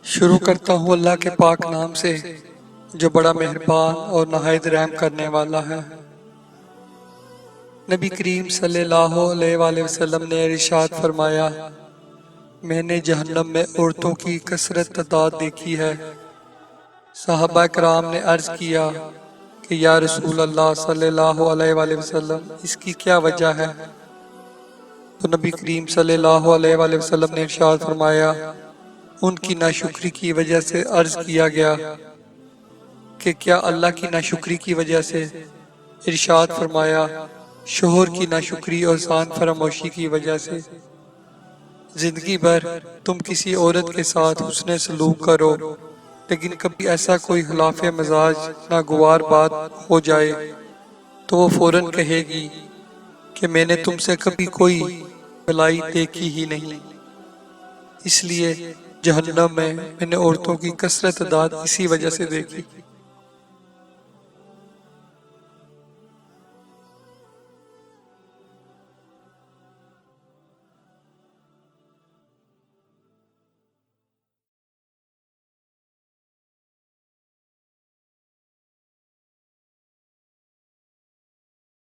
شروع کرتا ہوں اللہ کے پاک نام سے جو بڑا مہربان اور نہایت رحم کرنے والا ہے۔ نبی کریم صلی اللہ علیہ وآلہ وسلم نے ارشاد فرمایا، میں نے جہنم میں عورتوں کی کثرت تعداد دیکھی ہے۔ صحابہ کرام نے عرض کیا کہ یا رسول اللہ صلی اللہ علیہ وآلہ وسلم اس کی کیا وجہ ہے؟ تو نبی کریم صلی اللہ علیہ وآلہ وسلم نے ارشاد فرمایا، ان کی ناشکری کی وجہ سے۔ عرض کیا گیا کہ کیا اللہ کی ناشکری کی وجہ سے؟ ارشاد فرمایا، شوہر کی ناشکری اور احسان فراموشی کی وجہ سے۔ زندگی بھر تم کسی عورت کے ساتھ حسن سلوک کرو، لیکن کبھی ایسا کوئی خلاف مزاج ناگوار بات ہو جائے تو وہ فوراً کہے گی کہ میں نے تم سے کبھی کوئی بھلائی دیکھی ہی نہیں۔ اس لیے جہنم میں نے عورتوں کی کثرت تعداد اسی وجہ سے دیکھی۔